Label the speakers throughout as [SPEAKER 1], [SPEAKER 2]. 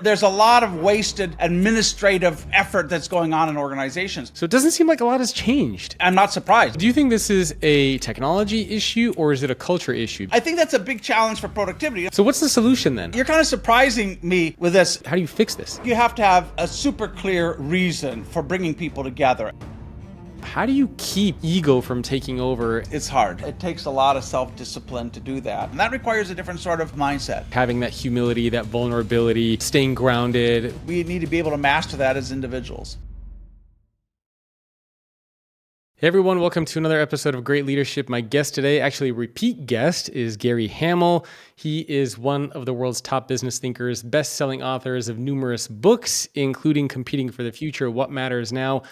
[SPEAKER 1] There's a lot of wasted administrative effort that's going on in organizations.
[SPEAKER 2] So it doesn't seem like a lot has changed.
[SPEAKER 1] I'm not surprised.
[SPEAKER 2] Do you think this is a technology issue or is it a culture issue?
[SPEAKER 1] I think that's a big challenge for productivity.
[SPEAKER 2] So what's the solution then?
[SPEAKER 1] You're kind of surprising me with this.
[SPEAKER 2] How do you fix this?
[SPEAKER 1] You have to have a super clear reason for bringing people together.
[SPEAKER 2] How do you keep ego from taking over?
[SPEAKER 1] It's hard. It takes a lot of self-discipline to do that. And that requires a different sort of mindset.
[SPEAKER 2] Having that humility, that vulnerability, staying grounded.
[SPEAKER 1] We need to be able to master that as individuals.
[SPEAKER 2] Hey everyone, welcome to another episode of Great Leadership. My guest today, actually a repeat guest, is Gary Hamel. He is one of the world's top business thinkers, best-selling authors of numerous books, including Competing for the Future, What Matters Now,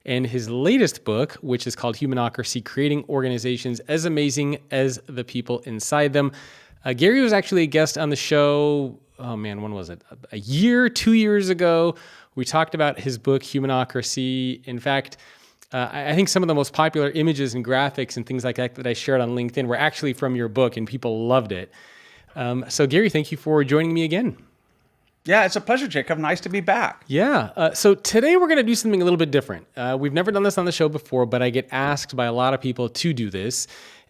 [SPEAKER 2] and his latest book, which is called Humanocracy, Creating Organizations as Amazing as the People Inside Them. Gary was actually a guest on the show, when was it? 2 years ago. We talked about his book, Humanocracy. In fact, I think some of the most popular images and graphics and things like that I shared on LinkedIn were actually from your book, and people loved it. So Gary, thank you for joining me again.
[SPEAKER 1] Yeah, it's a pleasure, Jacob. Nice to be back.
[SPEAKER 2] Yeah. So today we're going to do something a little bit different. We've never done this on the show before, but I get asked by a lot of people to do this.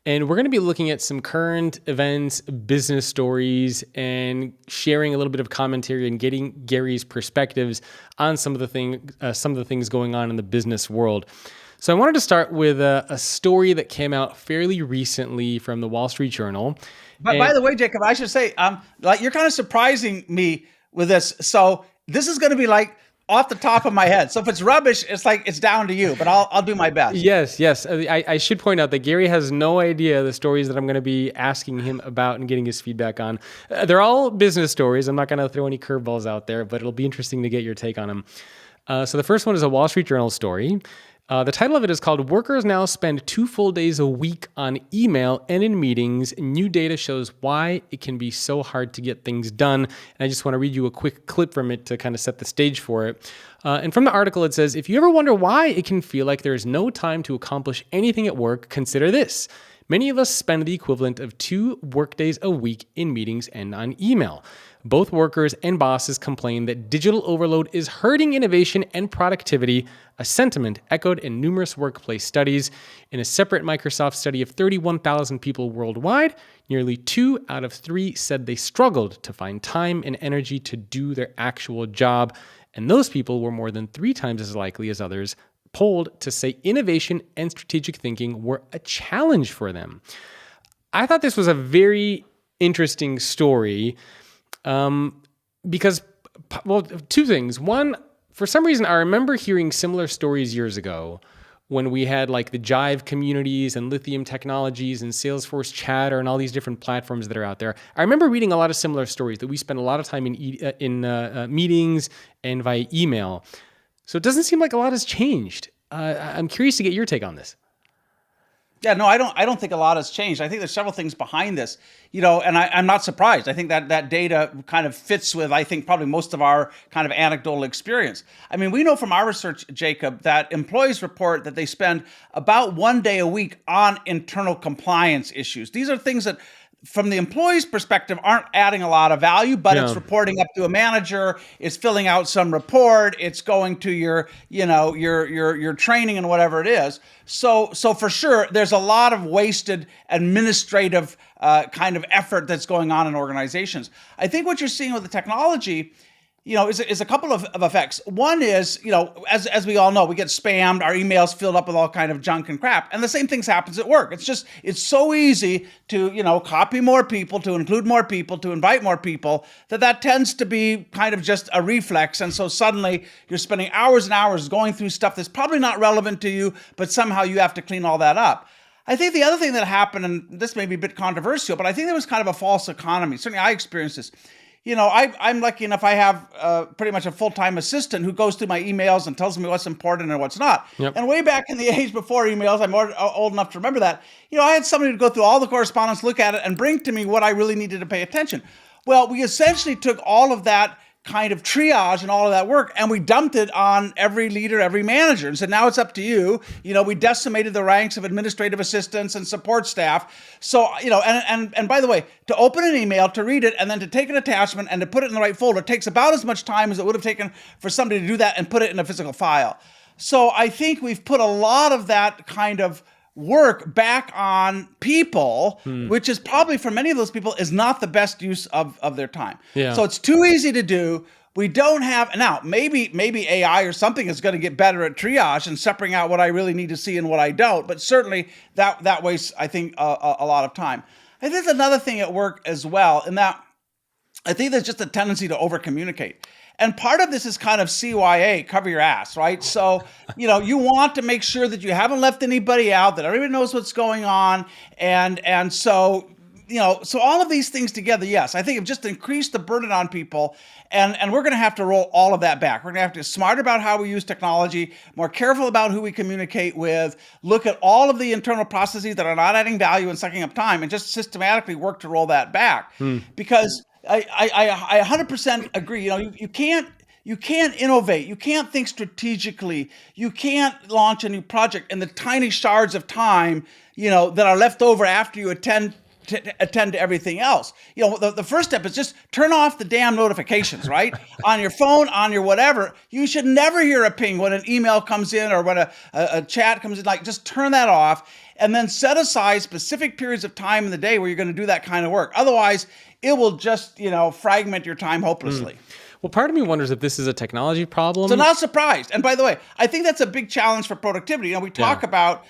[SPEAKER 2] And we're going to be looking at some current events, business stories, and sharing a little bit of commentary and getting Gary's perspectives on some of the things going on in the business world. So I wanted to start with a story that came out fairly recently from the Wall Street Journal.
[SPEAKER 1] But by the way, Jacob, I should say, you're kind of surprising me with this. So this is going to be like off the top of my head. So if it's rubbish, it's down to you, but I'll do my best.
[SPEAKER 2] Yes. I should point out that Gary has no idea the stories that I'm going to be asking him about and getting his feedback on. They're all business stories. I'm not going to throw any curveballs out there, but it'll be interesting to get your take on them. So the first one is a Wall Street Journal story. The title of it is called "Workers Now Spend 2 Full Days a Week on Email and in Meetings. New Data Shows Why It Can Be So Hard to Get Things Done." And I just want to read you a quick clip from it to kind of set the stage for it. And from the article, it says, "If you ever wonder why it can feel like there is no time to accomplish anything at work, consider this. Many of us spend the equivalent of 2 workdays a week in meetings and on email. Both workers and bosses complain that digital overload is hurting innovation and productivity, a sentiment echoed in numerous workplace studies. In a separate Microsoft study of 31,000 people worldwide, nearly 2 out of 3 said they struggled to find time and energy to do their actual job. And those people were more than 3 times as likely as others polled to say innovation and strategic thinking were a challenge for them." I thought this was a very interesting story. Because, well, 2 things. One, for some reason, I remember hearing similar stories years ago when we had like the Jive communities and Lithium Technologies and Salesforce Chatter and all these different platforms that are out there. I remember reading a lot of similar stories that we spend a lot of time in meetings and via email. So it doesn't seem like a lot has changed. I'm curious to get your take on this.
[SPEAKER 1] Yeah, no, I don't think a lot has changed. I think there's several things behind this, and I'm not surprised. I think that data kind of fits with, I think, probably most of our kind of anecdotal experience. I mean, we know from our research, Jacob, that employees report that they spend about 1 day a week on internal compliance issues. These are things that, from the employee's perspective, aren't adding a lot of value, but it's reporting up to a manager, it's filling out some report, it's going to your training and whatever it is. So for sure, there's a lot of wasted administrative kind of effort that's going on in organizations. I think what you're seeing with the technology, is a couple of effects. One is, as we all know, we get spammed, our emails filled up with all kind of junk and crap. And the same things happens at work. It's so easy to, copy more people, to include more people, to invite more people, that tends to be kind of just a reflex. And so suddenly you're spending hours and hours going through stuff that's probably not relevant to you, but somehow you have to clean all that up. I think the other thing that happened, and this may be a bit controversial, but I think there was kind of a false economy. Certainly I experienced this. I'm lucky enough, I have pretty much a full-time assistant who goes through my emails and tells me what's important and what's not. Yep. And way back in the age before emails, I'm old enough to remember that, I had somebody to go through all the correspondence, look at it, and bring to me what I really needed to pay attention. Well, we essentially took all of that kind of triage and all of that work, and we dumped it on every leader, every manager, and said, now it's up to you. We decimated the ranks of administrative assistants and support staff. So, and by the way, to open an email, to read it, and then to take an attachment and to put it in the right folder takes about as much time as it would have taken for somebody to do that and put it in a physical file. So I think we've put a lot of that kind of work back on people, which is probably for many of those people is not the best use of their time.
[SPEAKER 2] Yeah.
[SPEAKER 1] So it's too easy to do. We don't have, now maybe AI or something is going to get better at triage and separating out what I really need to see and what I don't, but certainly that wastes, I think, a lot of time. I think there's another thing at work as well, in that I think there's just a tendency to over communicate. And part of this is kind of CYA, cover your ass, right? So, you want to make sure that you haven't left anybody out, that everybody knows what's going on. And so, so all of these things together, yes, I think have just increased the burden on people. And we're going to have to roll all of that back. We're going to have to be smarter about how we use technology, more careful about who we communicate with, look at all of the internal processes that are not adding value and sucking up time, and just systematically work to roll that back. Because I 100% agree. You can't innovate. You can't think strategically. You can't launch a new project in the tiny shards of time, that are left over after you attend to everything else. The first step is just turn off the damn notifications, right? On your phone, on your whatever. You should never hear a ping when an email comes in or when a chat comes in. Like, just turn that off, and then set aside specific periods of time in the day where you're going to do that kind of work. Otherwise, it will just, fragment your time hopelessly.
[SPEAKER 2] Well, part of me wonders if this is a technology problem.
[SPEAKER 1] So not surprised. And by the way, I think that's a big challenge for productivity. We talk about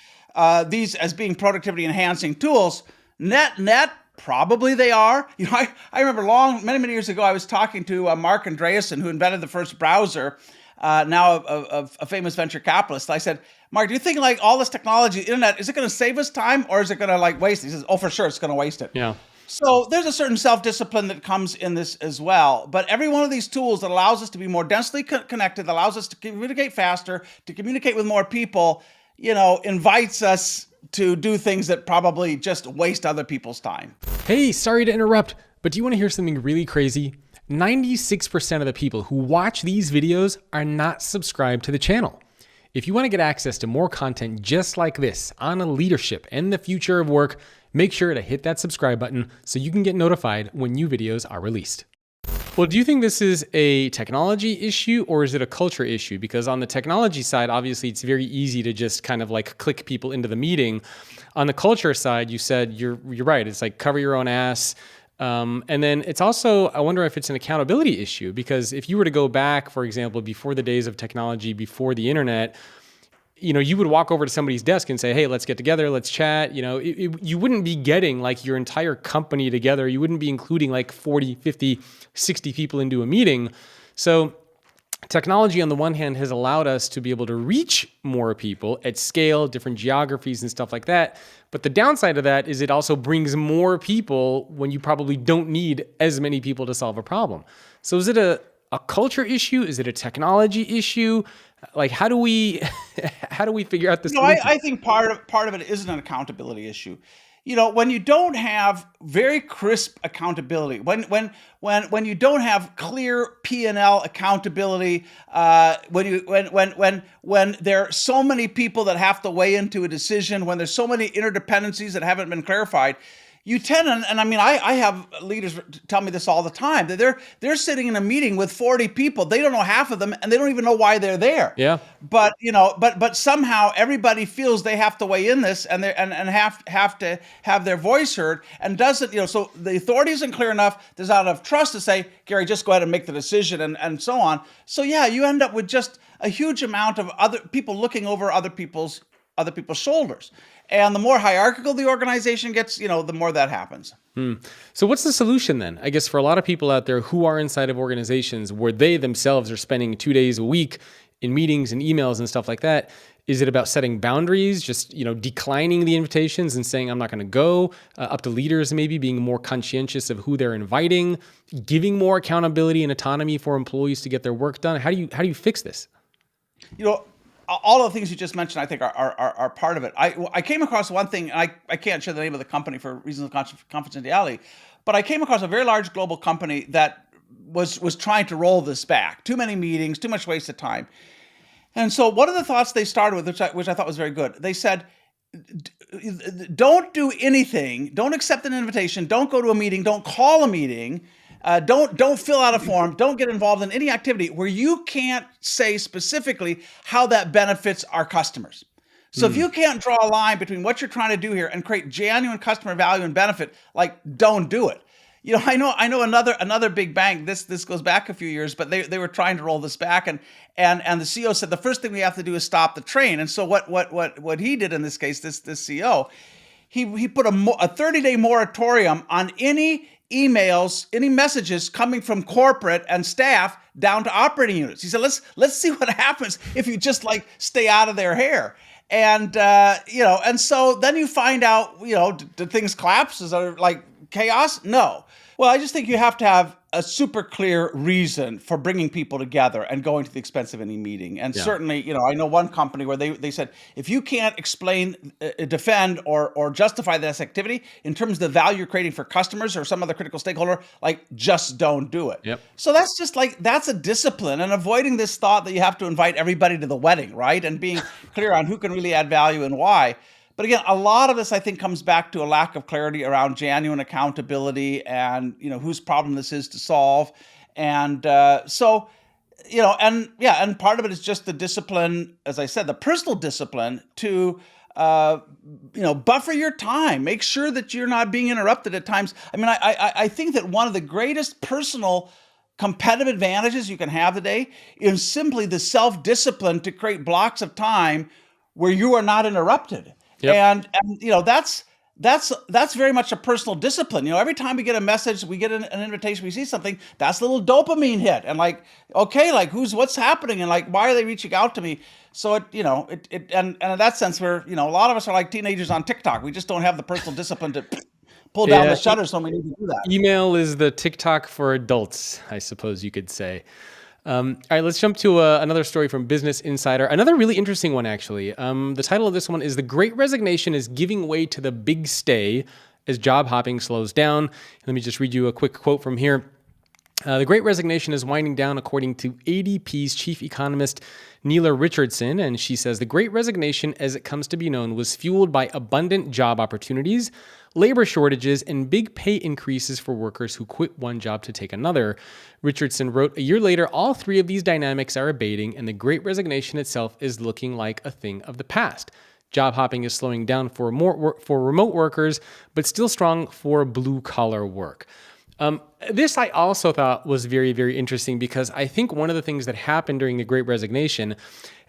[SPEAKER 1] these as being productivity enhancing tools. Net, probably they are. I remember many years ago, I was talking to Mark Andreessen, who invented the first browser, now a famous venture capitalist. I said, Mark, do you think like all this technology, internet, is it going to save us time or is it going to like waste it? He says, oh, for sure, it's going to waste it.
[SPEAKER 2] Yeah.
[SPEAKER 1] So there's a certain self-discipline that comes in this as well. But every one of these tools that allows us to be more densely connected, that allows us to communicate faster, to communicate with more people, invites us to do things that probably just waste other people's time.
[SPEAKER 2] Hey, sorry to interrupt, but do you want to hear something really crazy? 96% of the people who watch these videos are not subscribed to the channel. If you want to get access to more content just like this on leadership and the future of work, make sure to hit that subscribe button so you can get notified when new videos are released. Well, do you think this is a technology issue or is it a culture issue? Because on the technology side, obviously it's very easy to just kind of like click people into the meeting. On the culture side, you said you're right. It's like cover your own ass. And then it's also, I wonder if it's an accountability issue, because if you were to go back, for example, before the days of technology, before the internet, you would walk over to somebody's desk and say, hey, let's get together, let's chat. You wouldn't be getting like your entire company together. You wouldn't be including like 40, 50, 60 people into a meeting. So technology on the one hand has allowed us to be able to reach more people at scale, different geographies and stuff like that. But the downside of that is it also brings more people when you probably don't need as many people to solve a problem. So is it a culture issue? Is it a technology issue? Like, how do we figure out this?
[SPEAKER 1] I think part of it is an accountability issue. When you don't have very crisp accountability, when you don't have clear P&L accountability, when there are so many people that have to weigh into a decision, when there's so many interdependencies that haven't been clarified, you tend, and I mean, I have leaders tell me this all the time, that they're sitting in a meeting with 40 people. They don't know half of them, and they don't even know why they're there.
[SPEAKER 2] Yeah.
[SPEAKER 1] But but somehow everybody feels they have to weigh in this, and have to have their voice heard, and doesn't. So the authority isn't clear enough. There's not enough trust to say, Gary, just go ahead and make the decision, and so on. So yeah, you end up with just a huge amount of other people looking over other people's shoulders. And the more hierarchical the organization gets, the more that happens.
[SPEAKER 2] So what's the solution then? I guess for a lot of people out there who are inside of organizations where they themselves are spending 2 days a week in meetings and emails and stuff like that, is it about setting boundaries, just declining the invitations and saying, I'm not going to go, up to leaders maybe being more conscientious of who they're inviting, giving more accountability and autonomy for employees to get their work done? How do you fix this?
[SPEAKER 1] All of the things you just mentioned, I think, are part of it. I came across one thing, and I can't share the name of the company for reasons of confidentiality, but I came across a very large global company that was trying to roll this back. Too many meetings, too much wasted time. And so one of the thoughts they started with, which I thought was very good, they said, don't do anything, don't accept an invitation, don't go to a meeting, don't call a meeting, don't fill out a form, don't get involved in any activity where you can't say specifically how that benefits our customers. So if you can't draw a line between what you're trying to do here and create genuine customer value and benefit, like, don't do it. You know, I know another big bank. This goes back a few years, but they were trying to roll this back, and the CEO said the first thing we have to do is stop the train. And so what he did in this case, this CEO, he put a 30-day moratorium on any emails, any messages coming from corporate and staff down to operating units. He said, let's see what happens if you just like stay out of their hair. And and so then you find out, did things collapse? Is there like chaos? No. Well, I just think you have to have a super clear reason for bringing people together and going to the expense of any meeting. And certainly, I know one company where they said, if you can't explain, defend, or justify this activity in terms of the value you're creating for customers or some other critical stakeholder, like, just don't do it.
[SPEAKER 2] Yep.
[SPEAKER 1] So that's just that's a discipline, and avoiding this thought that you have to invite everybody to the wedding, right? And being clear on who can really add value and why. But again, a lot of this, I think, comes back to a lack of clarity around genuine accountability and, whose problem this is to solve. And and part of it is just the discipline, as I said, the personal discipline to, buffer your time, make sure that you're not being interrupted at times. I mean, I think that one of the greatest personal competitive advantages you can have today is simply the self-discipline to create blocks of time where you are not interrupted.
[SPEAKER 2] Yep.
[SPEAKER 1] And that's very much a personal discipline. Every time we get a message, we get an invitation, we see something, that's a little dopamine hit. And what's happening? And why are they reaching out to me? So and in that sense, we're, a lot of us are like teenagers on TikTok. We just don't have the personal discipline to pull down the shutters when we need to do that.
[SPEAKER 2] Email is the TikTok for adults, I suppose you could say. All right, let's jump to another story from Business Insider. Another really interesting one, actually. The title of this one is "The Great Resignation is Giving Way to the Big Stay as Job Hopping Slows Down." Let me just read you a quick quote from here. The Great Resignation is winding down, according to ADP's chief economist, Neela Richardson, and she says the Great Resignation, as it comes to be known, was fueled by abundant job opportunities, labor shortages, and big pay increases for workers who quit one job to take another. Richardson wrote, "A year later, all three of these dynamics are abating, and the Great Resignation itself is looking like a thing of the past. Job hopping is slowing down for remote workers, but still strong for blue-collar work." This I also thought was very, very interesting, because I think one of the things that happened during the Great Resignation,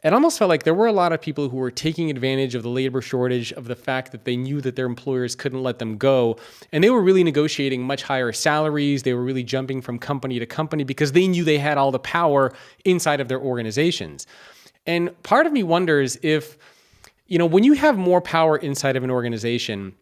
[SPEAKER 2] it almost felt like there were a lot of people who were taking advantage of the labor shortage, of the fact that they knew that their employers couldn't let them go, and they were really negotiating much higher salaries. They were really jumping from company to company because they knew they had all the power inside of their organizations. And part of me wonders if, when you have more power inside of an organization,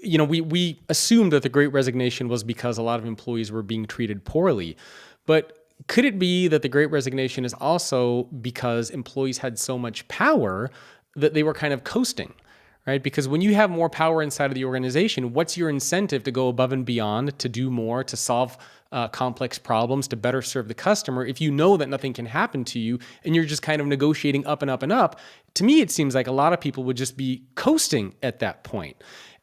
[SPEAKER 2] we assumed that the Great Resignation was because a lot of employees were being treated poorly. But could it be that the Great Resignation is also because employees had so much power that they were kind of coasting, right? Because when you have more power inside of the organization, what's your incentive to go above and beyond, to do more, to solve complex problems, to better serve the customer, if you know that nothing can happen to you and you're just kind of negotiating up and up and up? To me, it seems like a lot of people would just be coasting at that point.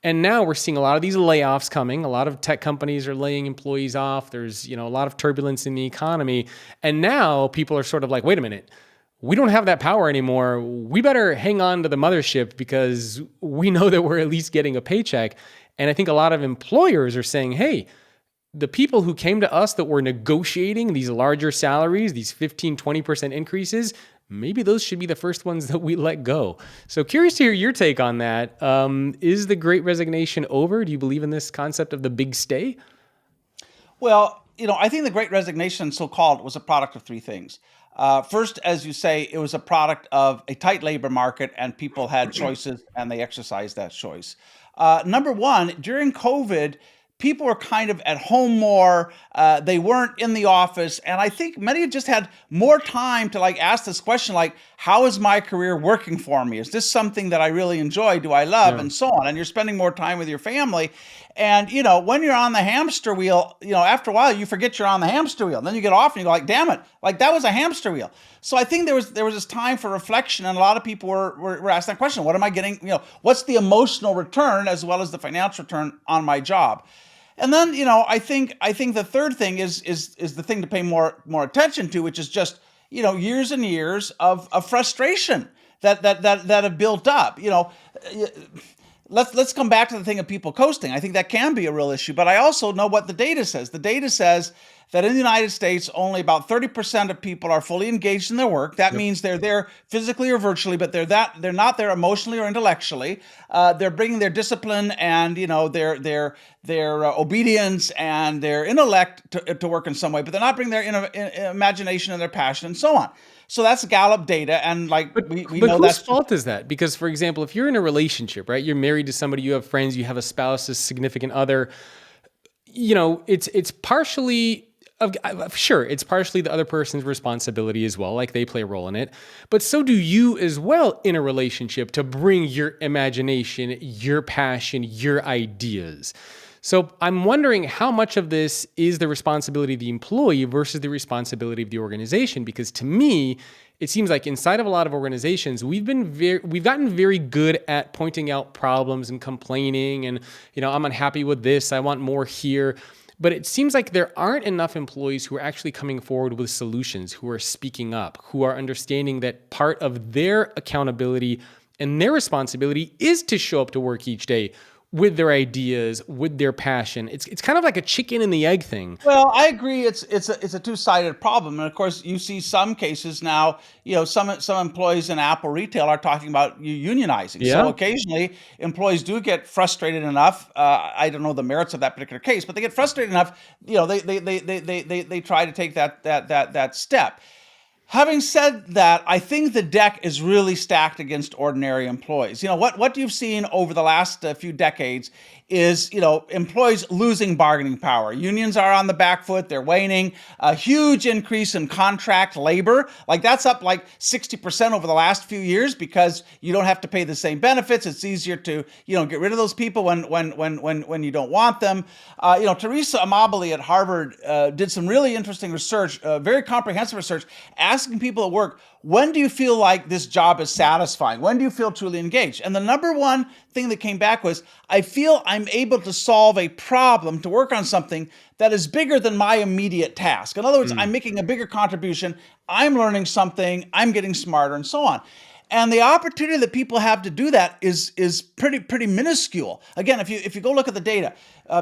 [SPEAKER 2] And now we're seeing a lot of these layoffs coming. A lot of tech companies are laying employees off. There's, a lot of turbulence in the economy. And now people are sort of like, wait a minute, we don't have that power anymore. We better hang on to the mothership because we know that we're at least getting a paycheck. And I think a lot of employers are saying, hey, the people who came to us that were negotiating these larger salaries, these 15, 20% increases, maybe those should be the first ones that we let go. So curious to hear your take on that. Is the Great Resignation over? Do you believe in this concept of the big stay?
[SPEAKER 1] Well, I think the Great Resignation, so-called, was a product of three things. First, as you say, it was a product of a tight labor market, and people had choices and they exercised that choice. Number one, during COVID, people were kind of at home more. They weren't in the office. And I think many just had more time to ask this question, how is my career working for me? Is this something that I really enjoy? Do I love? Yeah. And so on. And you're spending more time with your family. And, when you're on the hamster wheel, after a while you forget you're on the hamster wheel. And then you get off and you go like, damn it, like that was a hamster wheel. So I think there was this time for reflection, and a lot of people were asking that question. What am I getting? What's the emotional return as well as the financial return on my job? And then, I think the third thing is the thing to pay more attention to, which is just, years and years of frustration that have built up. Let's come back to the thing of people coasting. I think that can be a real issue, but I also know what the data says. The data says that in the United States, only about 30% of people are fully engaged in their work. That means they're there physically or virtually, but they're not there emotionally or intellectually. They're bringing their discipline and their obedience and their intellect to work in some way, but they're not bringing their imagination and their passion and so on. So that's Gallup data, and we know
[SPEAKER 2] whose
[SPEAKER 1] that's
[SPEAKER 2] fault is that? Because, for example, if you're in a relationship, right, you're married to somebody, you have friends, you have a spouse, a significant other, it's partially. Sure, it's partially the other person's responsibility as well, like they play a role in it, but so do you as well in a relationship to bring your imagination, your passion, your ideas. So I'm wondering how much of this is the responsibility of the employee versus the responsibility of the organization, because to me, it seems like inside of a lot of organizations, we've gotten very good at pointing out problems and complaining and, I'm unhappy with this, I want more here. But it seems like there aren't enough employees who are actually coming forward with solutions, who are speaking up, who are understanding that part of their accountability and their responsibility is to show up to work each day with their ideas, with their passion. It's kind of like a chicken and the egg thing.
[SPEAKER 1] Well, I agree. It's a two-sided problem, and of course, you see some cases now. Some employees in Apple retail are talking about unionizing.
[SPEAKER 2] Yeah.
[SPEAKER 1] So occasionally, employees do get frustrated enough. I don't know the merits of that particular case, but they get frustrated enough. They try to take that step. Having said that, I think the deck is really stacked against ordinary employees. What you've seen over the last few decades is, employees losing bargaining power. Unions are on the back foot. They're waning. A huge increase in contract labor. Like that's up like 60% over the last few years because you don't have to pay the same benefits. It's easier to, get rid of those people when you don't want them. Teresa Amabile at Harvard did some really interesting research, very comprehensive research, asking people at work, when do you feel like this job is satisfying? When do you feel truly engaged? And the number one thing that came back was, I feel I'm able to solve a problem, to work on something that is bigger than my immediate task. In other words, I'm making a bigger contribution. I'm learning something. I'm getting smarter and so on. And the opportunity that people have to do that is pretty minuscule. Again, if you go look at the data,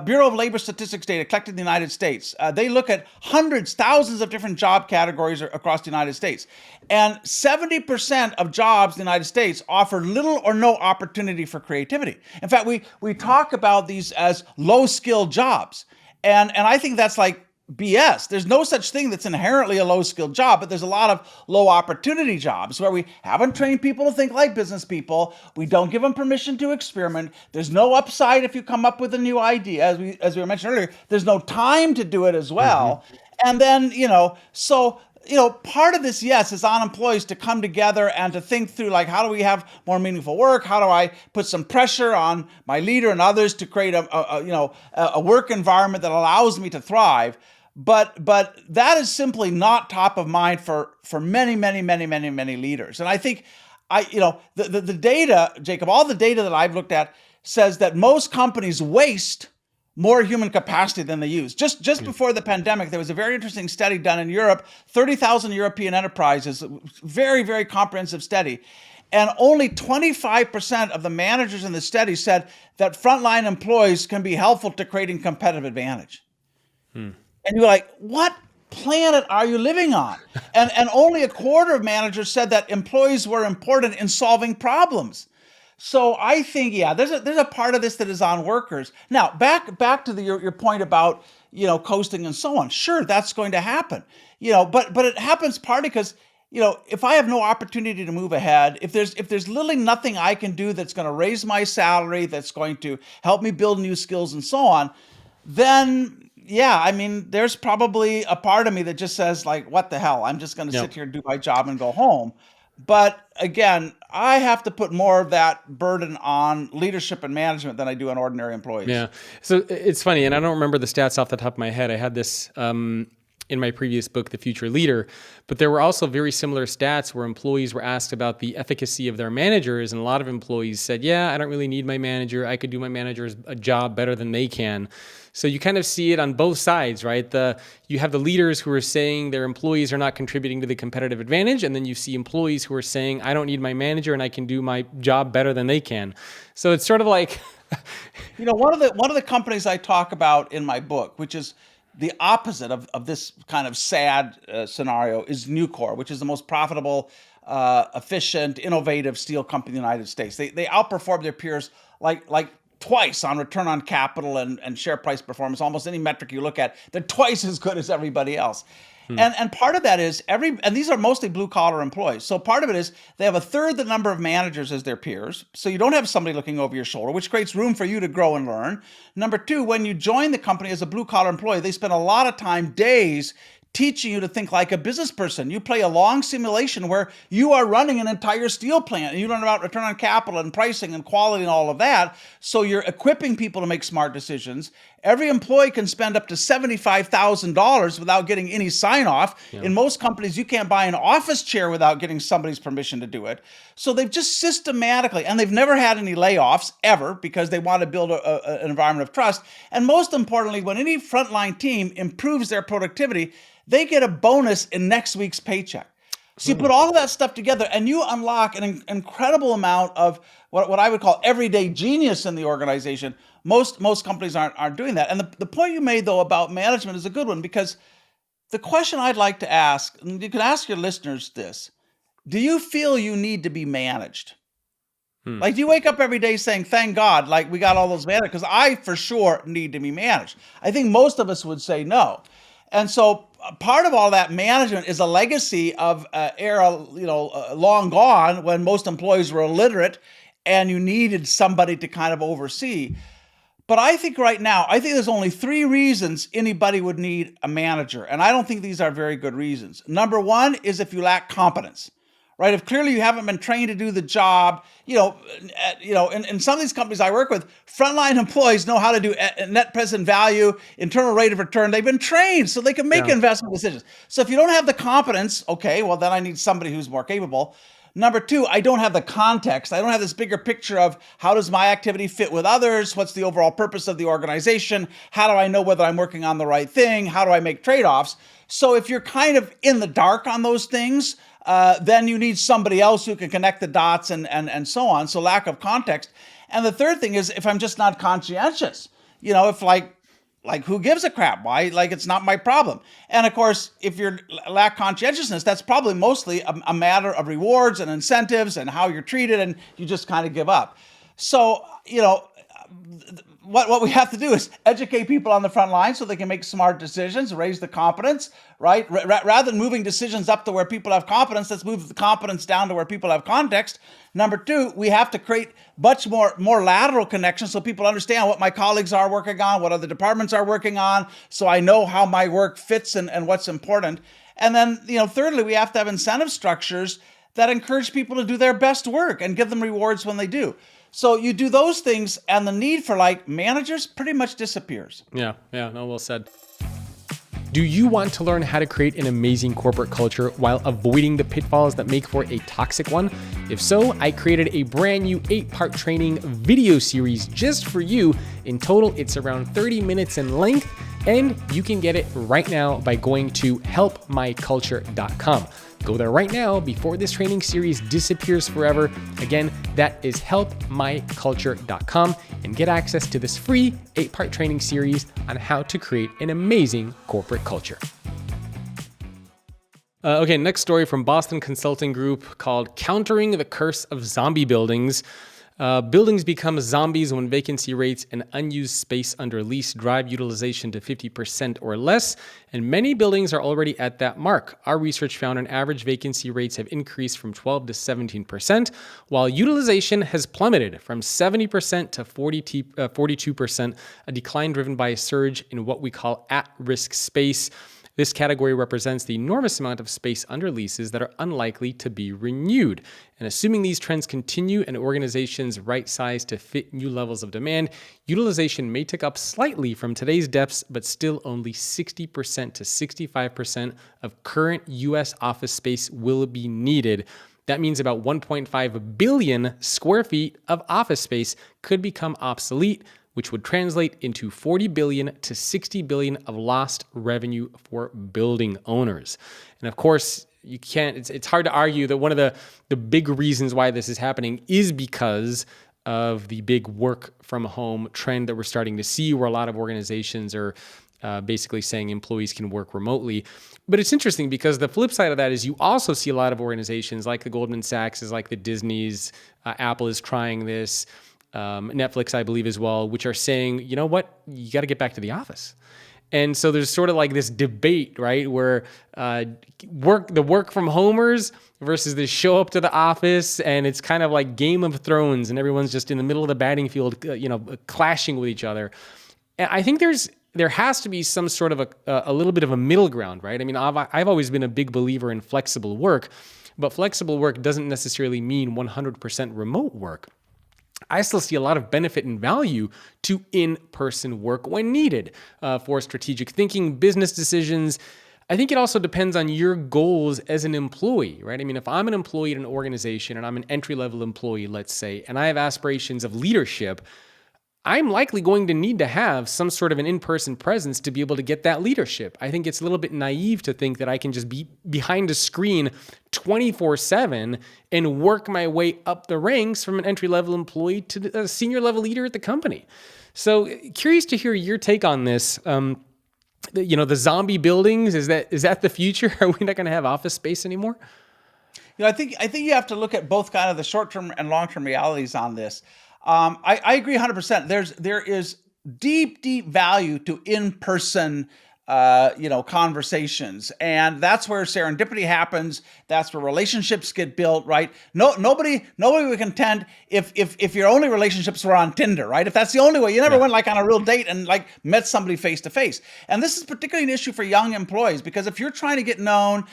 [SPEAKER 1] Bureau of Labor Statistics data collected in the United States, they look at hundreds, thousands of different job categories across the United States. And 70% of jobs in the United States offer little or no opportunity for creativity. In fact, we talk about these as low-skilled jobs. And I think that's like BS. There's no such thing that's inherently a low-skilled job, but there's a lot of low-opportunity jobs where we haven't trained people to think like business people. We don't give them permission to experiment. There's no upside if you come up with a new idea, as we mentioned earlier. There's no time to do it as well. And then, part of this, yes, is on employees to come together and to think through, like, how do we have more meaningful work? How do I put some pressure on my leader and others to create a work environment that allows me to thrive? But that is simply not top of mind for many leaders. And I think the data, Jacob, all the data that I've looked at says that most companies waste more human capacity than they use. Just before the pandemic, there was a very interesting study done in Europe, 30,000 European enterprises, very, very comprehensive study. And only 25% of the managers in the study said that frontline employees can be helpful to creating competitive advantage. And you're like, what planet are you living on? And only a quarter of managers said that employees were important in solving problems. So I think, there's a part of this that is on workers. Now, back to your point about, coasting and so on. Sure, that's going to happen. But it happens partly because, if I have no opportunity to move ahead, if there's literally nothing I can do that's going to raise my salary, that's going to help me build new skills and so on, then there's probably a part of me that just says, like, what the hell? I'm just going to sit here and do my job and go home. But again, I have to put more of that burden on leadership and management than I do on ordinary employees.
[SPEAKER 2] Yeah. So it's funny, and I don't remember the stats off the top of my head. I had this in my previous book, The Future Leader, but there were also very similar stats where employees were asked about the efficacy of their managers, and a lot of employees said, yeah, I don't really need my manager. I could do my manager's a job better than they can. So you kind of see it on both sides, right? You have the leaders who are saying their employees are not contributing to the competitive advantage, and then you see employees who are saying, I don't need my manager and I can do my job better than they can. So it's sort of like
[SPEAKER 1] One of the companies I talk about in my book, which is the opposite of this kind of sad scenario, is Nucor, which is the most profitable, efficient, innovative steel company in the United States. They outperform their peers like twice on return on capital and share price performance. Almost any metric you look at, they're twice as good as everybody else. And part of that is and these are mostly blue collar employees. So part of it is they have a third the number of managers as their peers. So you don't have somebody looking over your shoulder, which creates room for you to grow and learn. Number two, when you join the company as a blue collar employee, they spend a lot of time, days, teaching you to think like a business person. You play a long simulation where you are running an entire steel plant and you learn about return on capital and pricing and quality and all of that. So you're equipping people to make smart decisions. Every employee can spend up to $75,000 without getting any sign off. Yeah. In most companies, you can't buy an office chair without getting somebody's permission to do it. So they've just systematically, and they've never had any layoffs ever because they want to build an environment of trust. And most importantly, when any frontline team improves their productivity, they get a bonus in next week's paycheck. So you put all of that stuff together and you unlock an incredible amount of what I would call everyday genius in the organization. Most companies aren't doing that. And the point you made, though, about management is a good one, because the question I'd like to ask, and you can ask your listeners this: do you feel you need to be managed? Like, do you wake up every day saying, thank God, like we got all those managed? Because I for sure need to be managed. I think most of us would say no. And so part of all that management is a legacy of era, long gone, when most employees were illiterate and you needed somebody to kind of oversee. But I think right now, there's only 3 reasons anybody would need a manager. And I don't think these are very good reasons. Number one is if you lack competence. Right? If clearly you haven't been trained to do the job, in some of these companies I work with, frontline employees know how to do net present value, internal rate of return. They've been trained so they can make investment decisions. So if you don't have the competence, okay, well, then I need somebody who's more capable. Number 2, I don't have the context. I don't have this bigger picture of how does my activity fit with others? What's the overall purpose of the organization? How do I know whether I'm working on the right thing? How do I make trade-offs? So if you're kind of in the dark on those things, then you need somebody else who can connect the dots and so on. So lack of context. And the third thing is if I'm just not conscientious, if like who gives a crap? Why? Like, it's not my problem. And of course, if you lack conscientiousness, that's probably mostly a matter of rewards and incentives and how you're treated, and you just kind of give up. So, what we have to do is educate people on the front line so they can make smart decisions, raise the competence, right? Rather than moving decisions up to where people have competence, let's move the competence down to where people have context. Number 2, we have to create much more lateral connections so people understand what my colleagues are working on, what other departments are working on, so I know how my work fits and what's important. And then, thirdly, we have to have incentive structures that encourage people to do their best work and give them rewards when they do. So you do those things and the need for managers pretty much disappears.
[SPEAKER 2] Yeah, no, well said. Do you want to learn how to create an amazing corporate culture while avoiding the pitfalls that make for a toxic one? If so, I created a brand new 8-part training video series just for you. In total, it's around 30 minutes in length, and you can get it right now by going to helpmyculture.com. Go there right now before this training series disappears forever. Again, that is helpmyculture.com, and get access to this free 8-part training series on how to create an amazing corporate culture. Okay, next story from Boston Consulting Group called Countering the Curse of Zombie Buildings. Buildings become zombies when vacancy rates and unused space under lease drive utilization to 50% or less, and many buildings are already at that mark. Our research found an average vacancy rates have increased from 12 to 17%, while utilization has plummeted from 70% to 42%, a decline driven by a surge in what we call at-risk space. This category represents the enormous amount of space under leases that are unlikely to be renewed. And assuming these trends continue and organizations right-size to fit new levels of demand, utilization may tick up slightly from today's depths, but still only 60% to 65% of current U.S. office space will be needed. That means about 1.5 billion square feet of office space could become obsolete, which would translate into 40 billion to 60 billion of lost revenue for building owners. And of course, you can't, it's hard to argue that one of the big reasons why this is happening is because of the big work from home trend that we're starting to see, where a lot of organizations are basically saying employees can work remotely. But it's interesting because the flip side of that is you also see a lot of organizations like the Goldman Sachs, like the Disneys, Apple is trying this, Netflix, I believe as well, which are saying, you know what, you got to get back to the office. And so there's sort of like this debate, right, where work from homers versus the show up to the office, and it's kind of like Game of Thrones, and everyone's just in the middle of the batting field, clashing with each other. And I think there has to be some sort of a little bit of a middle ground, right? I mean, I've always been a big believer in flexible work, but flexible work doesn't necessarily mean 100% remote work. I still see a lot of benefit and value to in-person work when needed for strategic thinking, business decisions. I think it also depends on your goals as an employee, right? I mean, if I'm an employee at an organization and I'm an entry-level employee, let's say, and I have aspirations of leadership, I'm likely going to need to have some sort of an in-person presence to be able to get that leadership. I think it's a little bit naive to think that I can just be behind a screen 24/7 and work my way up the ranks from an entry-level employee to a senior-level leader at the company. So curious to hear your take on this. The zombie buildings, is that the future? Are we not going to have office space anymore?
[SPEAKER 1] I think you have to look at both kind of the short-term and long-term realities on this. I agree 100%. There is deep value to in-person, conversations, and that's where serendipity happens. That's where relationships get built, right? Nobody would contend if your only relationships were on Tinder, right? If that's the only way, you never went like on a real date and like met somebody face to face. And this is particularly an issue for young employees, because if you're trying to get known,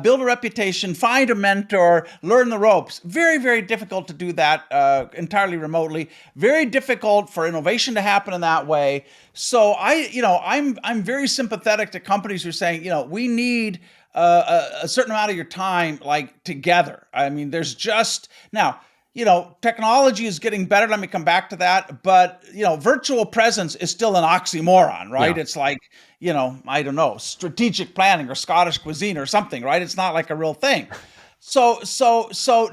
[SPEAKER 1] build a reputation, find a mentor, learn the ropes, very difficult to do that entirely remotely. Very difficult for innovation to happen in that way. So I'm very sympathetic to companies who are saying, we need a certain amount of your time like together. I mean, there's just now, technology is getting better. Let me come back to that. But, virtual presence is still an oxymoron, right? Yeah. It's like, I don't know, strategic planning or Scottish cuisine or something, right? It's not like a real thing. So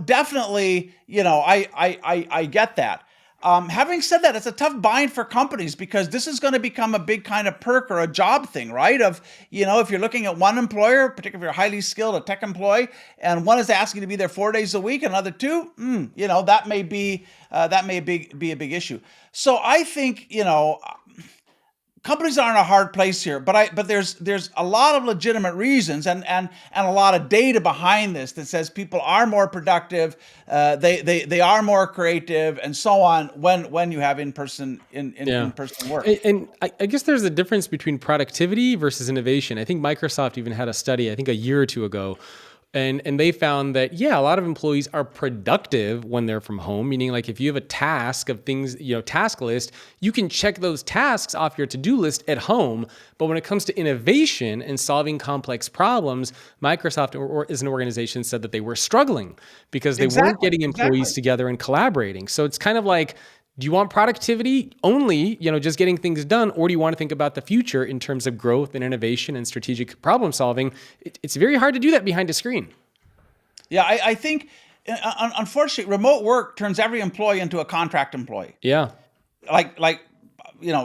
[SPEAKER 1] definitely, I get that. Having said that, it's a tough bind for companies, because this is going to become a big kind of perk or a job thing, right? Of, if you're looking at one employer, particularly if you're highly skilled, a tech employee, and one is asking to be there 4 days a week, and another 2, that may be a big issue. So I think, companies are in a hard place here, but there's a lot of legitimate reasons and a lot of data behind this that says people are more productive, they are more creative, and so on when you have in-person work.
[SPEAKER 2] And I guess there's a difference between productivity versus innovation. I think Microsoft even had a study, I think a year or two ago, and they found that, a lot of employees are productive when they're from home, meaning like if you have a task of things, task list, you can check those tasks off your to-do list at home. But when it comes to innovation and solving complex problems, Microsoft or as an organization said that they were struggling because they weren't getting employees together and collaborating. So it's kind of like, do you want productivity only, just getting things done, or do you want to think about the future in terms of growth and innovation and strategic problem solving? It's very hard to do that behind a screen.
[SPEAKER 1] Yeah, I think, unfortunately, remote work turns every employee into a contract employee.
[SPEAKER 2] Yeah.
[SPEAKER 1] Like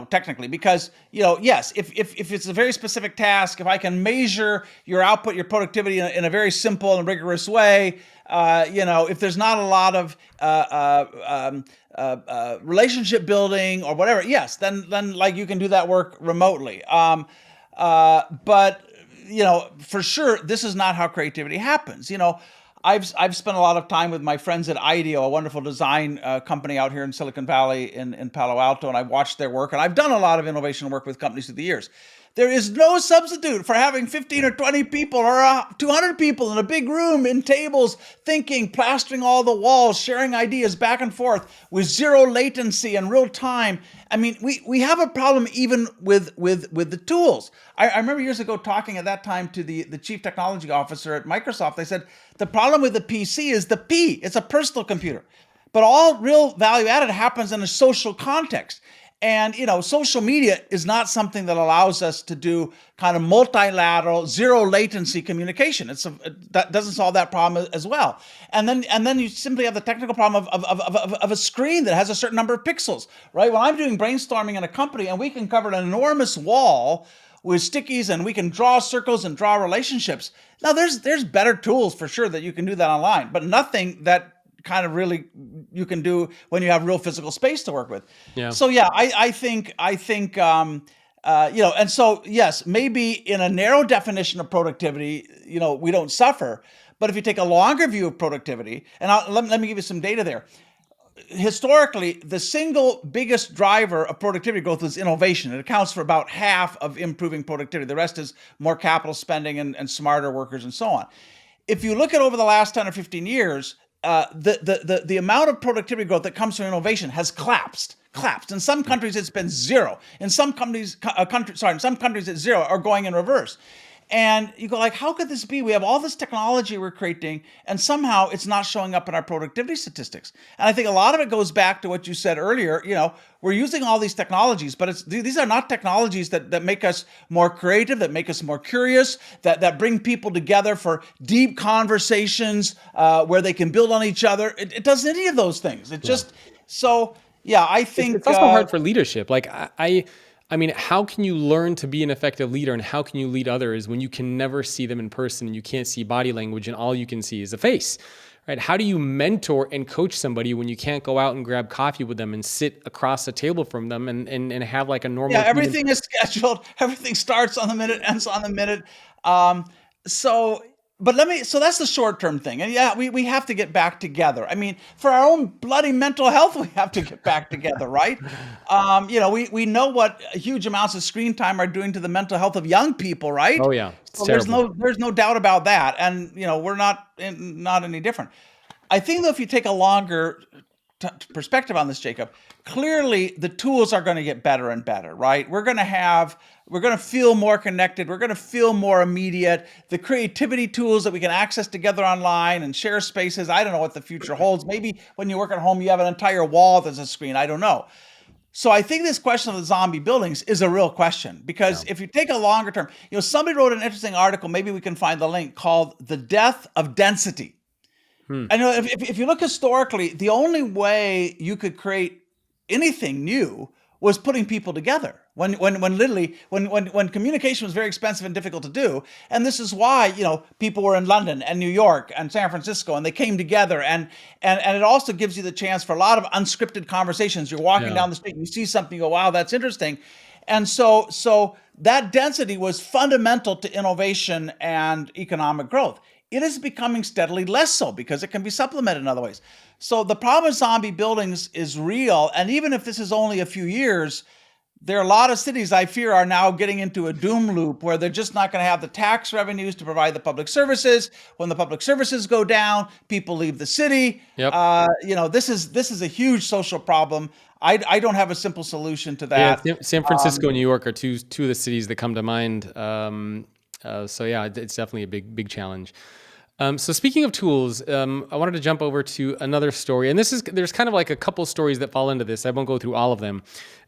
[SPEAKER 1] technically, because, yes, if it's a very specific task, if I can measure your output, your productivity in a very simple and rigorous way, if there's not a lot of relationship building or whatever, yes, then like you can do that work remotely. But for sure, this is not how creativity happens. I've spent a lot of time with my friends at IDEO, a wonderful design company out here in Silicon Valley in Palo Alto, and I've watched their work, and I've done a lot of innovation work with companies through the years. There is no substitute for having 15 or 20 people or 200 people in a big room in tables, thinking, plastering all the walls, sharing ideas back and forth with zero latency and real time. I mean, we have a problem even with the tools. I remember years ago talking at that time to the chief technology officer at Microsoft. They said, the problem with the PC is the P. It's a personal computer. But all real value added happens in a social context. And, social media is not something that allows us to do kind of multilateral, zero latency communication. That doesn't solve that problem as well. And then you simply have the technical problem of a screen that has a certain number of pixels, right? When I'm doing brainstorming in a company and we can cover an enormous wall with stickies and we can draw circles and draw relationships. Now there's better tools for sure that you can do that online, but nothing that kind of really you can do when you have real physical space to work with.
[SPEAKER 2] Yeah.
[SPEAKER 1] So yeah, I think, and so yes, maybe in a narrow definition of productivity, we don't suffer. But if you take a longer view of productivity, and let me give you some data there. Historically, the single biggest driver of productivity growth is innovation. It accounts for about half of improving productivity. The rest is more capital spending and smarter workers and so on. If you look at over the last 10 or 15 years, the amount of productivity growth that comes from innovation has collapsed. In some countries, it's been zero. In some countries, it's zero or going in reverse. And you go like, how could this be? We have all this technology we're creating, and somehow it's not showing up in our productivity statistics. And I think a lot of it goes back to what you said earlier. We're using all these technologies, but these are not technologies that make us more creative, that make us more curious, that bring people together for deep conversations where they can build on each other. It does any of those things. It just, so yeah, I think
[SPEAKER 2] it's also hard for leadership. Like I mean, how can you learn to be an effective leader and how can you lead others when you can never see them in person and you can't see body language and all you can see is a face, right? How do you mentor and coach somebody when you can't go out and grab coffee with them and sit across the table from them and have like a normal...
[SPEAKER 1] Yeah, everything is scheduled. Everything starts on the minute, ends on the minute. So that's the short-term thing. And yeah, we have to get back together. I mean, for our own bloody mental health, we have to get back together, right? We know what huge amounts of screen time are doing to the mental health of young people, right?
[SPEAKER 2] Oh yeah,
[SPEAKER 1] so there's no doubt about that. And, we're not any different. I think though, if you take a longer perspective on this, Jacob, clearly the tools are going to get better and better, right? We're going to feel more connected. We're going to feel more immediate. The creativity tools that we can access together online and share spaces. I don't know what the future holds. Maybe when you work at home, you have an entire wall that's a screen. I don't know. So I think this question of the zombie buildings is a real question because if you take a longer term, somebody wrote an interesting article, maybe we can find the link, called The Death of Density. I know if you look historically, the only way you could create anything new was putting people together. When communication was very expensive and difficult to do, and this is why people were in London and New York and San Francisco, and they came together, and it also gives you the chance for a lot of unscripted conversations. You're walking down the street, and you see something, you go, wow, that's interesting, and so that density was fundamental to innovation and economic growth. It is becoming steadily less so because it can be supplemented in other ways. So the problem with zombie buildings is real. And even if this is only a few years, there are a lot of cities I fear are now getting into a doom loop where they're just not going to have the tax revenues to provide the public services. When the public services go down, people leave the city.
[SPEAKER 2] Yep.
[SPEAKER 1] This is a huge social problem. I don't have a simple solution to that.
[SPEAKER 2] Yeah, San Francisco and New York are two of the cities that come to mind. So yeah, it's definitely a big challenge. So speaking of tools, I wanted to jump over to another story, and there's kind of like a couple stories that fall into this. I won't go through all of them,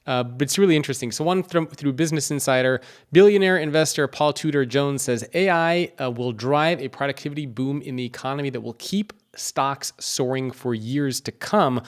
[SPEAKER 2] but it's really interesting. So one through Business Insider, billionaire investor Paul Tudor Jones says AI will drive a productivity boom in the economy that will keep stocks soaring for years to come,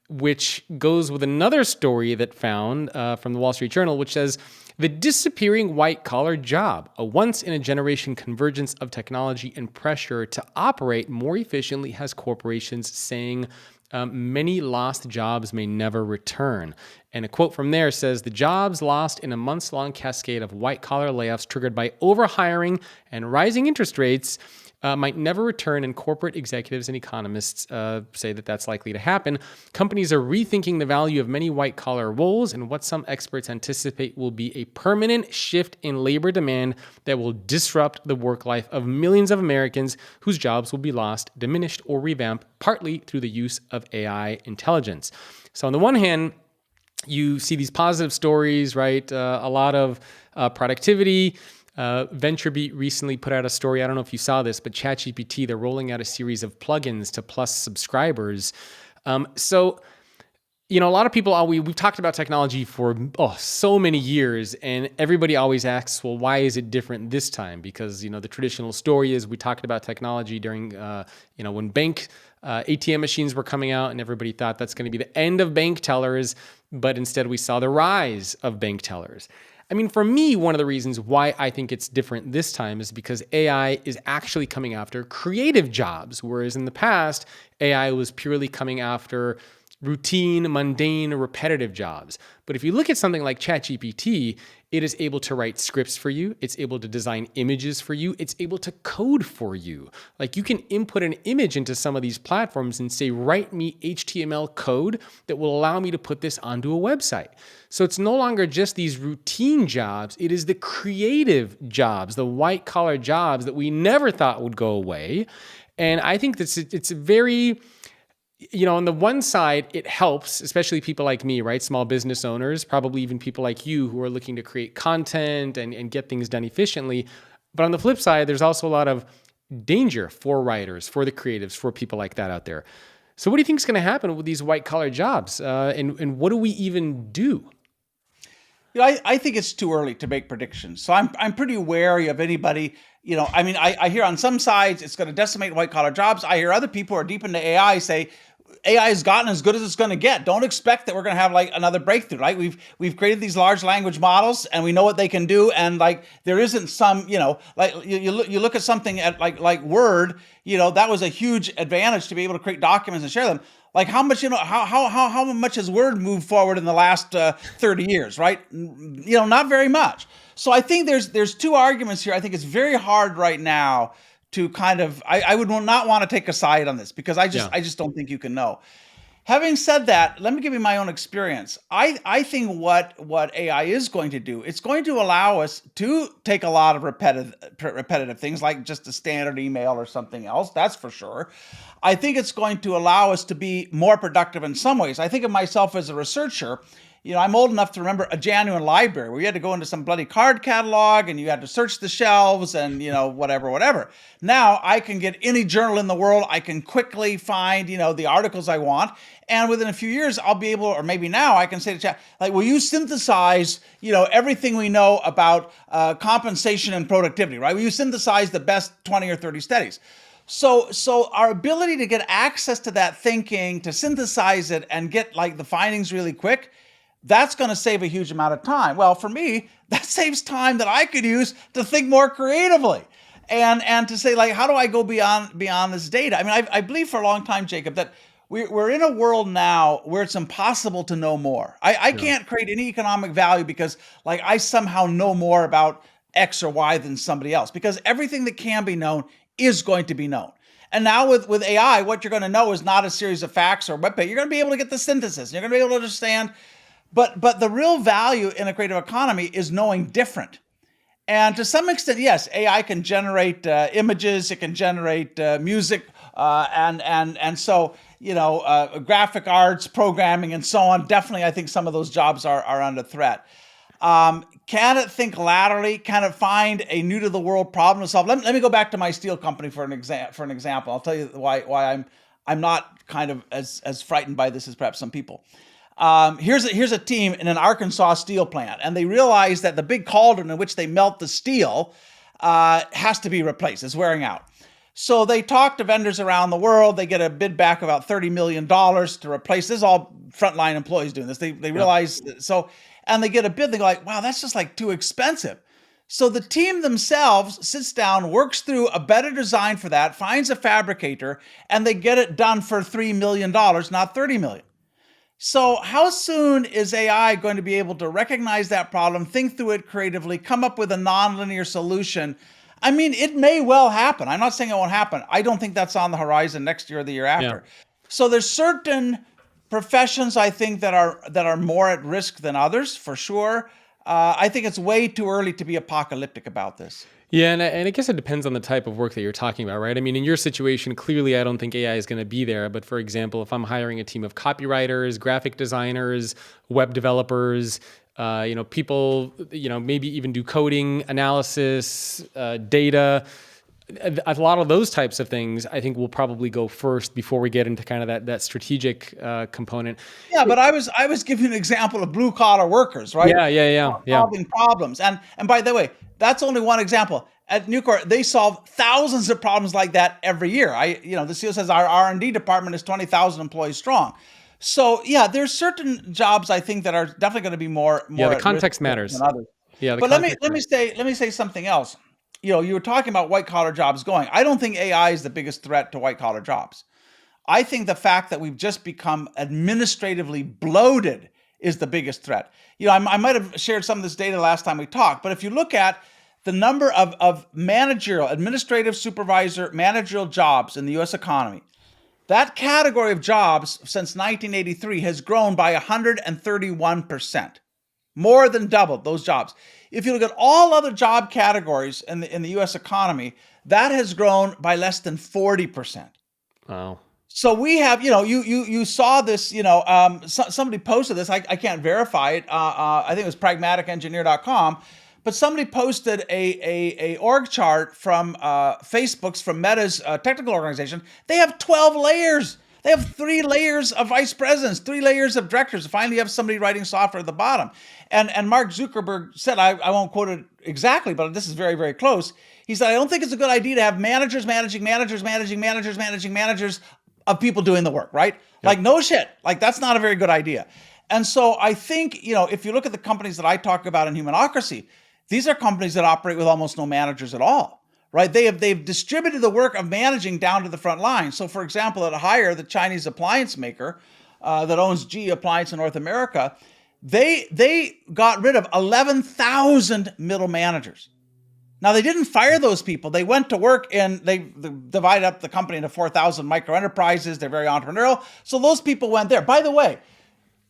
[SPEAKER 2] which goes with another story that found from the Wall Street Journal, which says, the disappearing white-collar job, a once-in-a-generation convergence of technology and pressure to operate more efficiently has corporations saying many lost jobs may never return. And a quote from there says, the jobs lost in a months-long cascade of white-collar layoffs triggered by overhiring and rising interest rates might never return, and corporate executives and economists say that that's likely to happen. Companies are rethinking the value of many white-collar roles and what some experts anticipate will be a permanent shift in labor demand that will disrupt the work life of millions of Americans whose jobs will be lost, diminished, or revamped, partly through the use of AI intelligence. So on the one hand, you see these positive stories, right? A lot of productivity. VentureBeat recently put out a story. I don't know if you saw this, but ChatGPT, they're rolling out a series of plugins to Plus subscribers. So, a lot of people, we've talked about technology for so many years, and everybody always asks, well, why is it different this time? Because, the traditional story is we talked about technology during, when bank ATM machines were coming out, and everybody thought that's going to be the end of bank tellers, but instead we saw the rise of bank tellers. I mean, for me, one of the reasons why I think it's different this time is because AI is actually coming after creative jobs, whereas in the past, AI was purely coming after routine, mundane, repetitive jobs. But if you look at something like ChatGPT, it is able to write scripts for you. It's able to design images for you. It's able to code for you. Like, you can input an image into some of these platforms and say, write me HTML code that will allow me to put this onto a website. So it's no longer just these routine jobs. It is the creative jobs, the white collar jobs that we never thought would go away. And I think it's very, on the one side, it helps, especially people like me, right? Small business owners, probably even people like you who are looking to create content and get things done efficiently. But on the flip side, there's also a lot of danger for writers, for the creatives, for people like that out there. So what do you think is going to happen with these white collar jobs? And what do we even do?
[SPEAKER 1] I think it's too early to make predictions. So I'm pretty wary of anybody. I hear on some sides it's going to decimate white collar jobs. I hear other people who are deep into AI say AI has gotten as good as it's going to get. Don't expect that we're going to have like another breakthrough, right? We've created these large language models and we know what they can do. And like there isn't some, like you look at something at like Word, that was a huge advantage to be able to create documents and share them. Like how much, how much has Word moved forward in the last 30 years, right? Not very much. So I think there's two arguments here. I think it's very hard right now to kind of, I would not want to take a side on this because I just don't think you can know. Having said that, let me give you my own experience. I think what AI is going to do, it's going to allow us to take a lot of repetitive things like just a standard email or something else. That's for sure. I think it's going to allow us to be more productive in some ways. I think of myself as a researcher. I'm old enough to remember a genuine library where you had to go into some bloody card catalog and you had to search the shelves and, whatever. Now I can get any journal in the world. I can quickly find, the articles I want. And within a few years, I'll be able, or maybe now I can say to chat, like, will you synthesize, everything we know about compensation and productivity, right? Will you synthesize the best 20 or 30 studies? So our ability to get access to that thinking, to synthesize it and get like the findings really quick, that's going to save a huge amount of time. Well, for me, that saves time that I could use to think more creatively and to say, like, how do I go beyond this data? I mean, I believe for a long time, Jacob, that we're in a world now where it's impossible to know more. I can't create any economic value because like I somehow know more about X or Y than somebody else, because everything that can be known is going to be known. And now with AI, what you're going to know is not a series of facts or webpage. You're going to be able to get the synthesis. You're going to be able to understand. But the real value in a creative economy is knowing different. And to some extent, yes, AI can generate images, it can generate music, and so graphic arts, programming, and so on. Definitely, I think some of those jobs are under threat. Can it think laterally? Can it find a new to the world problem to solve? Let me go back to my steel company for an example. I'll tell you why I'm not kind of as frightened by this as perhaps some people. Here's a team in an Arkansas steel plant, and they realize that the big cauldron in which they melt the steel has to be replaced. It's wearing out. So they talk to vendors around the world. They get a bid back about $30 million to replace. This is all frontline employees doing this. They realize so, and they get a bid. They go like, wow, that's just like too expensive. So the team themselves sits down, works through a better design for that, finds a fabricator, and they get it done for $3 million, not $30 million. So how soon is AI going to be able to recognize that problem, think through it creatively, come up with a nonlinear solution? I mean, it may well happen. I'm not saying it won't happen. I don't think that's on the horizon next year or the year
[SPEAKER 2] Yeah.
[SPEAKER 1] after. So there's certain professions I think that are more at risk than others for sure. I think it's way too early to be apocalyptic about this.
[SPEAKER 2] Yeah, and I guess it depends on the type of work that you're talking about, right? I mean, in your situation, clearly I don't think AI is going to be there. But for example, if I'm hiring a team of copywriters, graphic designers, web developers, people, maybe even do coding, analysis, data, a lot of those types of things, I think will probably go first before we get into kind of that strategic component.
[SPEAKER 1] Yeah, but I was giving an example of blue collar workers, right?
[SPEAKER 2] Yeah.
[SPEAKER 1] Solving problems. And by the way, that's only one example. At Nucor, they solve thousands of problems like that every year. The CEO says our R&D department is 20,000 employees strong. So yeah, there's certain jobs I think that are definitely going to be more
[SPEAKER 2] Yeah, the
[SPEAKER 1] at risk
[SPEAKER 2] context matters.
[SPEAKER 1] than others.
[SPEAKER 2] Yeah, the
[SPEAKER 1] But let me
[SPEAKER 2] context
[SPEAKER 1] let me
[SPEAKER 2] matters.
[SPEAKER 1] say let me say something else. You were talking about white collar jobs going. I don't think AI is the biggest threat to white collar jobs. I think the fact that we've just become administratively bloated is the biggest threat. I might have shared some of this data last time we talked, but if you look at the number of managerial, administrative supervisor, managerial jobs in the US economy, that category of jobs since 1983 has grown by 131%, more than doubled those jobs. If you look at all other job categories in the US economy, that has grown by less than 40%.
[SPEAKER 2] Wow.
[SPEAKER 1] So we have, you saw this, somebody posted this. I can't verify it. I think it was pragmaticengineer.com, but somebody posted a org chart from from Meta's technical organization. They have 12 layers. They have 3 layers of vice presidents, 3 layers of directors. Finally, you have somebody writing software at the bottom. And Mark Zuckerberg said, I won't quote it exactly, but this is very, very close. He said, I don't think it's a good idea to have managers managing managers managing managers managing managers of people doing the work, right? Like, no shit. Like, that's not a very good idea. And so I think, if you look at the companies that I talk about in Humanocracy, these are companies that operate with almost no managers at all, right? They've distributed the work of managing down to the front line. So for example, at Haier, the Chinese appliance maker that owns GE Appliance in North America, they got rid of 11,000 middle managers. Now, they didn't fire those people. They went to work and they divided up the company into 4,000 micro enterprises. They're very entrepreneurial. So those people went there. By the way,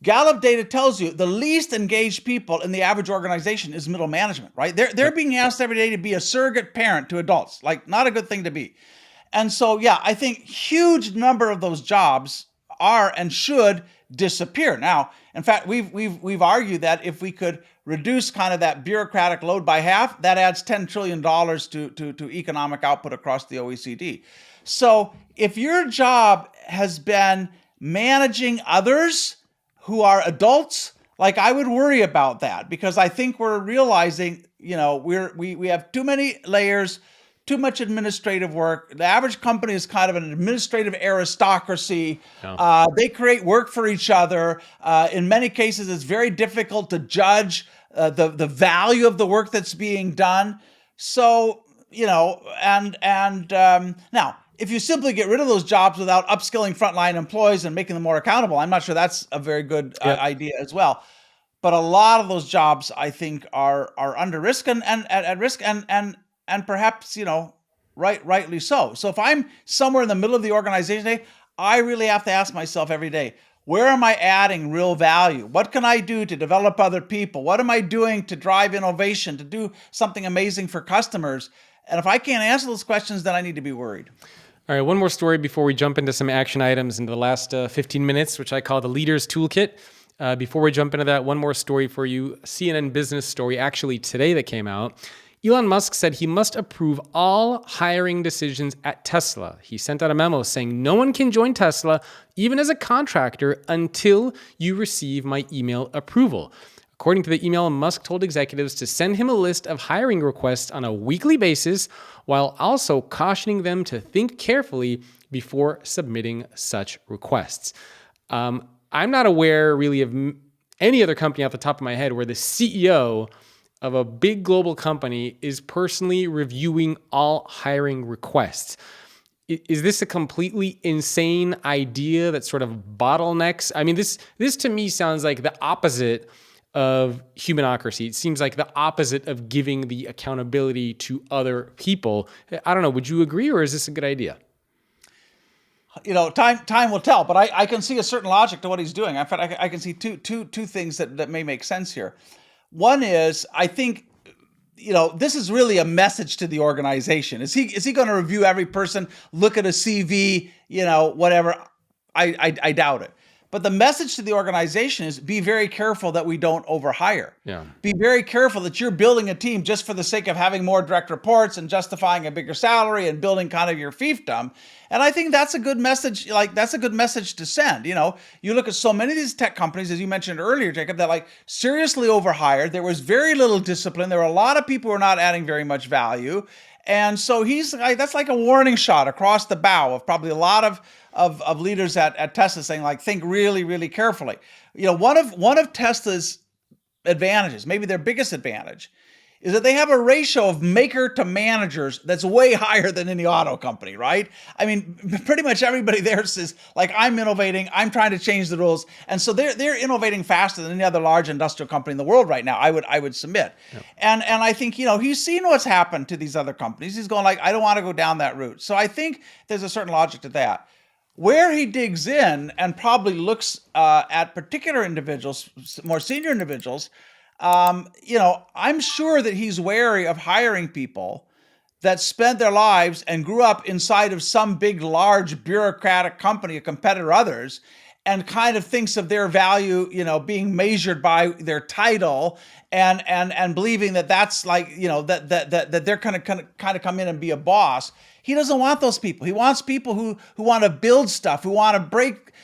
[SPEAKER 1] Gallup data tells you the least engaged people in the average organization is middle management, right? They're being asked every day to be a surrogate parent to adults, like not a good thing to be. And so, yeah, I think huge number of those jobs are and should disappear. Now, in fact, we've argued that if we could reduce kind of that bureaucratic load by half, that adds $10 trillion to economic output across the OECD. So if your job has been managing others who are adults, like, I would worry about that, because I think we're realizing, we have too many layers, too much administrative work. The average company is kind of an administrative aristocracy.
[SPEAKER 2] Yeah.
[SPEAKER 1] They create work for each other. In many cases, it's very difficult to judge the value of the work that's being done. So, now, if you simply get rid of those jobs without upskilling frontline employees and making them more accountable, I'm not sure that's a very good idea as well. But a lot of those jobs, I think, are under risk and at risk and perhaps, rightly so. So if I'm somewhere in the middle of the organization, I really have to ask myself every day, where am I adding real value? What can I do to develop other people? What am I doing to drive innovation, to do something amazing for customers? And if I can't answer those questions, then I need to be worried.
[SPEAKER 2] All right, one more story before we jump into some action items in the last 15 minutes, which I call the Leader's Toolkit. Before we jump into that, one more story for you. CNN Business story, actually today, that came out. Elon Musk said he must approve all hiring decisions at Tesla. He sent out a memo saying no one can join Tesla, even as a contractor, until you receive my email approval. According to the email, Musk told executives to send him a list of hiring requests on a weekly basis, while also cautioning them to think carefully before submitting such requests. I'm not aware really of any other company off the top of my head where the CEO of a big global company is personally reviewing all hiring requests. Is this a completely insane idea that sort of bottlenecks? I mean, this to me sounds like the opposite of humanocracy. It seems like the opposite of giving the accountability to other people. I don't know. Would you agree, or is this a good idea?
[SPEAKER 1] Time will tell, but I can see a certain logic to what he's doing. In fact, I can see two things that may make sense here. One is, I think, this is really a message to the organization. Is he going to review every person, look at a CV, whatever? I doubt it. But the message to the organization is, be very careful that we don't overhire.
[SPEAKER 2] Yeah.
[SPEAKER 1] Be very careful that you're building a team just for the sake of having more direct reports and justifying a bigger salary and building kind of your fiefdom. And I think that's a good message. That's a good message to send. You look at so many of these tech companies, as you mentioned earlier, Jacob, that seriously overhired. There was very little discipline. There were a lot of people who were not adding very much value. And so that's like a warning shot across the bow of probably a lot of leaders at Tesla saying, think really, really carefully. One of Tesla's advantages, maybe their biggest advantage, is that they have a ratio of maker to managers that's way higher than any auto company, right? I mean, pretty much everybody there says, I'm innovating, I'm trying to change the rules. And so they're innovating faster than any other large industrial company in the world right now, I would submit. Yep. And I think, he's seen what's happened to these other companies. He's going I don't want to go down that route. So I think there's a certain logic to that. Where he digs in and probably looks at particular individuals, more senior individuals, I'm sure that he's wary of hiring people that spent their lives and grew up inside of some big, large bureaucratic company, a competitor others, and kind of thinks of their value, being measured by their title and believing that that's that they're kind of come in and be a boss. He doesn't want those people. He wants people who want to build stuff, who want to break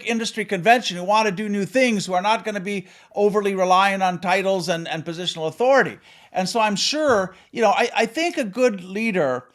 [SPEAKER 1] industry convention, who want to do new things, who are not going to be overly reliant on titles and positional authority. And so I'm sure, I think a good leader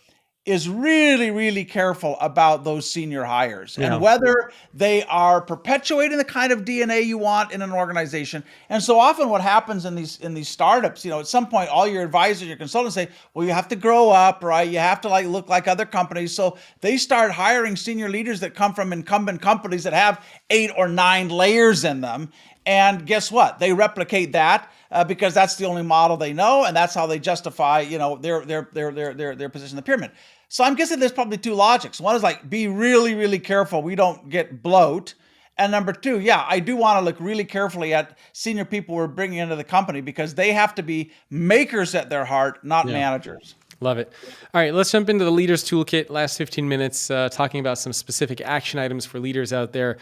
[SPEAKER 1] is really, really careful about those senior hires and whether they are perpetuating the kind of DNA you want in an organization. And so often what happens in these startups, at some point, all your advisors, your consultants say, well, you have to grow up, right? You have to look like other companies. So they start hiring senior leaders that come from incumbent companies that have 8 or 9 layers in them. And guess what? They replicate that because that's the only model they know, and that's how they justify, their position in the pyramid. So I'm guessing there's probably 2 logics. One is be really, really careful we don't get bloat. And number 2, I do want to look really carefully at senior people we're bringing into the company because they have to be makers at their heart, not managers.
[SPEAKER 2] Love it. All right, let's jump into the Leaders Toolkit. Last 15 minutes talking about some specific action items for leaders out there.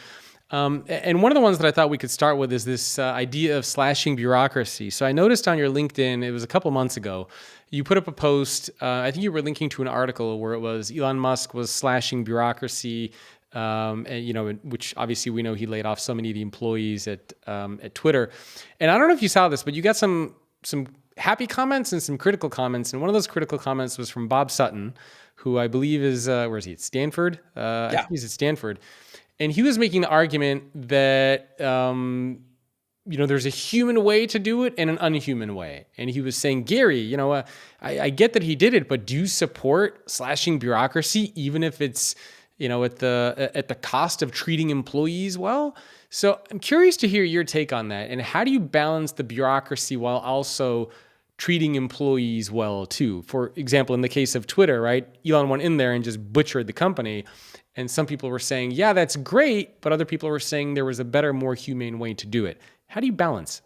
[SPEAKER 2] And one of the ones that I thought we could start with is this idea of slashing bureaucracy. So I noticed on your LinkedIn, it was a couple months ago, you put up a post. I think you were linking to an article where it was Elon Musk was slashing bureaucracy, and which obviously we know he laid off so many of the employees at Twitter. And I don't know if you saw this, but you got some happy comments and some critical comments. And one of those critical comments was from Bob Sutton, who I believe is where is he? At Stanford. I think he's at Stanford. And he was making the argument that, there's a human way to do it and an unhuman way. And he was saying, Gary, I get that he did it, but do you support slashing bureaucracy, even if it's, at the cost of treating employees well? So I'm curious to hear your take on that. And how do you balance the bureaucracy while also treating employees well too? For example, in the case of Twitter, right? Elon went in there and just butchered the company. And some people were saying, yeah, that's great. But other people were saying there was a better, more humane way to do it. How do you balance?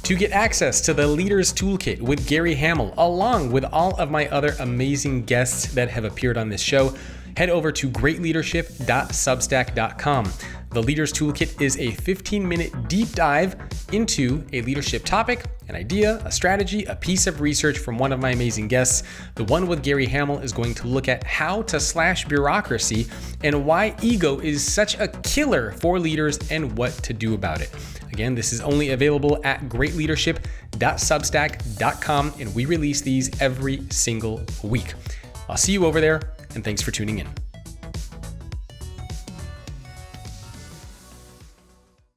[SPEAKER 2] To get access to the Leaders Toolkit with Gary Hamel, along with all of my other amazing guests that have appeared on this show, head over to greatleadership.substack.com. The Leaders Toolkit is a 15-minute deep dive into a leadership topic, an idea, a strategy, a piece of research from one of my amazing guests. The one with Gary Hamel is going to look at how to slash bureaucracy and why ego is such a killer for leaders and what to do about it. Again, this is only available at greatleadership.substack.com, and we release these every single week. I'll see you over there, and thanks for tuning in.